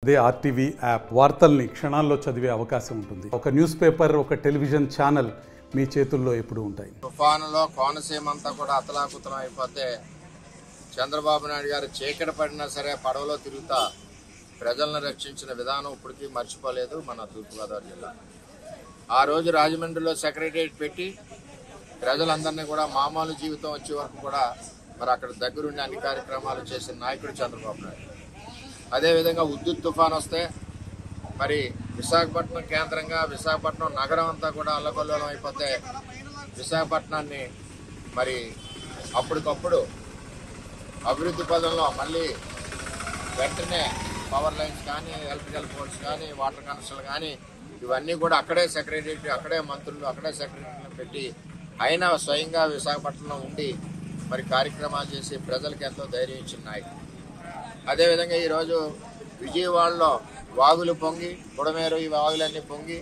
అదే RTV app వార్తల్ని క్షణాల్లో చదివే అవకాశం ఉంటుంది. ఒక న్యూస్ పేపర్, ఒక టెలివిజన్ ఛానల్ మీ చేతుల్లో ఎప్పుడూ ఉంటాయి. తుఫానులో కోనసీమ అంతా కూడా అతలాకుతలం అయిపోతే చంద్రబాబు నాయుడు గారు చీకటి పడినా సరే పడవలో తిరుగుతా ప్రజలను రక్షించిన విధానం ఇప్పటికీ మర్చిపోలేదు మన తూర్పుగోదావరి జిల్లా. ఆ రోజు రాజమండ్రిలో సెక్రటరియట్ పెట్టి ప్రజలందరినీ కూడా మామూలు జీవితం వచ్చే వరకు కూడా మరి అక్కడ దగ్గరుండి అన్ని కార్యక్రమాలు చేసిన నాయకుడు చంద్రబాబు నాయుడు. అదేవిధంగా ఉద్దుత్ తుఫాన్ వస్తే మరి విశాఖపట్నం కేంద్రంగా విశాఖపట్నం నగరం అంతా కూడా అల్లకల్లోలం అయిపోతే విశాఖపట్నాన్ని మరి అప్పటికప్పుడు అభివృద్ధి పదంలో మళ్ళీ వెంటనే పవర్ లైన్స్ కానీ, ఎలక్ట్రికల్ పోల్స్ కానీ, వాటర్ కనెక్షన్లు కానీ ఇవన్నీ కూడా అక్కడే సెక్రటరియట్, అక్కడే మంత్రులు, అక్కడే సెక్రటరీలు పెట్టి అయినా స్వయంగా విశాఖపట్నంలో ఉండి మరి కార్యక్రమాలు చేసి ప్రజలకు ఎంతో ధైర్యం ఇచ్చిన నాయకుడు. అదేవిధంగా ఈరోజు విజయవాడలో వాగులు పొంగి, బుడమేరు ఈ వాగులన్నీ పొంగి,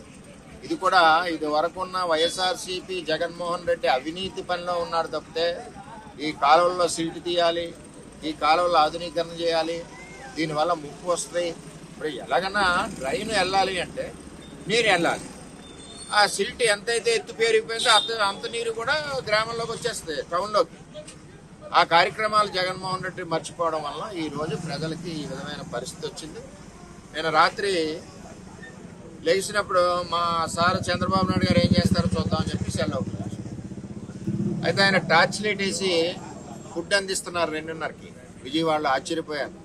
ఇది కూడా ఇది వరకున్న వైఎస్ఆర్సీపీ జగన్మోహన్ రెడ్డి అవినీతి పనిలో ఉన్నాడు తప్పితే ఈ కాలువల్లో సిల్ట్ తీయాలి, ఈ కాలువల్లో ఆధునీకరణ చేయాలి, దీనివల్ల ముప్పు వస్తుంది. ఇప్పుడు ఎలాగన్నా డ్రైన్ వెళ్ళాలి అంటే నీరు వెళ్ళాలి. ఆ సిల్ట్ ఎంతైతే ఎత్తు పెరిగిపోయిందో అంత నీరు కూడా గ్రామంలోకి వచ్చేస్తుంది, టౌన్లోకి. ఆ కార్యక్రమాలు జగన్మోహన్ రెడ్డి మర్చిపోవడం వల్ల ఈరోజు ప్రజలకి ఈ విధమైన పరిస్థితి వచ్చింది. నేను రాత్రి లేచినప్పుడు మా సార్ చంద్రబాబు నాయుడు గారు ఏం చేస్తారో చూద్దామని చెప్పి సెల్ అవుతుంది. అయితే ఆయన టార్చ్ లైట్ వేసి ఫుడ్ అందిస్తున్నారు 2:30కి. విజయవాడలో ఆశ్చర్యపోయాను,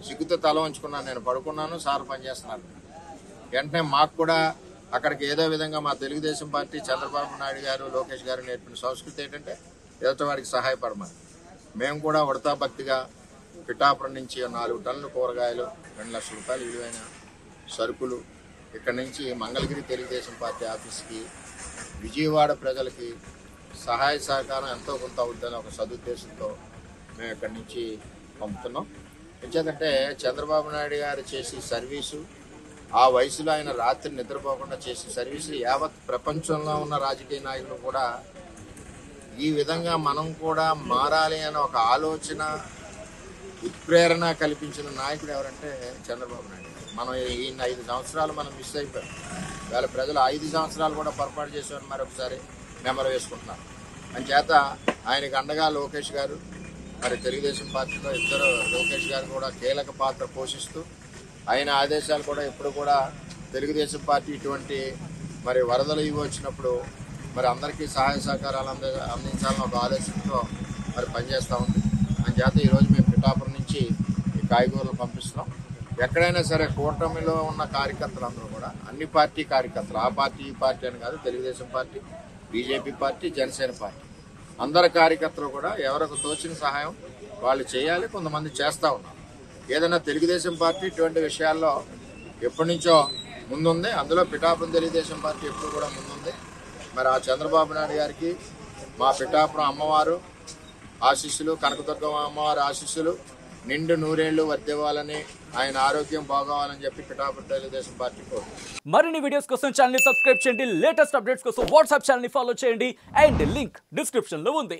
సిగ్గుతో తల ఉంచుకున్నాను. నేను పడుకున్నాను, సార్ పనిచేస్తున్నారు. వెంటనే మాకు కూడా అక్కడికి ఏదో విధంగా మా తెలుగుదేశం పార్టీ చంద్రబాబు నాయుడు గారు, లోకేష్ గారు నేర్పిన సంస్కృతి ఏంటంటే ఎదుటివాడికి సహాయపడమని. మేము కూడా ఉడతా భక్తిగా పిఠాపురం నుంచి 4 టన్నుల కూరగాయలు, 2 లక్షల రూపాయలు విలువైన సరుకులు ఇక్కడి నుంచి మంగళగిరి తెలుగుదేశం పార్టీ ఆఫీస్కి విజయవాడ ప్రజలకి సహాయ సహకారం ఎంతో కొంత అవుతుందని ఒక సదుద్దేశంతో మేము ఇక్కడి నుంచి పంపుతున్నాం. ఎందుకంటే చంద్రబాబు నాయుడు గారు చేసే సర్వీసు, ఆ వయసులో ఆయన రాత్రి నిద్రపోకుండా చేసే సర్వీసు యావత్ ప్రపంచంలో ఉన్న రాజకీయ నాయకులు కూడా ఈ విధంగా మనం కూడా మారాలి అనే ఒక ఆలోచన, ఉత్ప్రేరణ కల్పించిన నాయకుడు ఎవరంటే చంద్రబాబు నాయుడు. మనం ఈ 5 సంవత్సరాలు మనం మిస్ అయిపోయాం. వాళ్ళ ప్రజలు 5 సంవత్సరాలు కూడా పొరపాటు చేసేవారు మరొకసారి నెమరు వేసుకుంటున్నారు. అంచేత ఆయనకు అండగా లోకేష్ గారు, మరి తెలుగుదేశం పార్టీలో ఇద్దరు లోకేష్ గారు కూడా కీలక పాత్ర పోషిస్తూ ఆయన ఆదేశాలు కూడా ఎప్పుడు కూడా తెలుగుదేశం పార్టీ ఇటువంటి మరి వరదలు ఇవి వచ్చినప్పుడు మరి అందరికీ సహాయ సహకారాలు అందించాలని ఒక ఆలోచనతో మరి పనిచేస్తూ ఉంది. అంచేత ఈరోజు మేము పిఠాపురం నుంచి ఈ కాయగూరలు పంపిస్తున్నాం. ఎక్కడైనా సరే కూటమిలో ఉన్న కార్యకర్తలు అందరూ కూడా, అన్ని పార్టీ కార్యకర్తలు, ఆ పార్టీ ఈ పార్టీ అని కాదు, Telugu Desam party, BJP party, Janasena party అందరి కార్యకర్తలు కూడా ఎవరికి తోచిన సహాయం వాళ్ళు చేయాలి. కొంతమంది చేస్తూ ఉన్నారు. ఏదైనా తెలుగుదేశం పార్టీ ఇటువంటి విషయాల్లో ఎప్పటి నుంచో ముందుంది. అందులో పిఠాపురం తెలుగుదేశం పార్టీ ఎప్పుడు కూడా ముందుంది. మరి ఆ చంద్రబాబు నాయుడు గారికి మా పిఠాపురం అమ్మవారు ఆశీస్సులు, కనకదుర్గమ్మ అమ్మవారి ఆశీస్సులు నిండు 100 ఏళ్లు వర్ధిల్లాలని, ఆయన ఆరోగ్యం బాగోవాలని చెప్పి పిఠాపురం తెలుగుదేశం పార్టీ కోరుతుంది. మరిన్ని వీడియోస్ కోసం ఛానల్ ని సబ్స్క్రైబ్ చేయండి. లేటెస్ట్ అప్డేట్స్ కోసం వాట్సాప్ ఛానల్ ని ఫాలో చేయండి. అండ్ లింక్ డిస్క్రిప్షన్ లో ఉంది.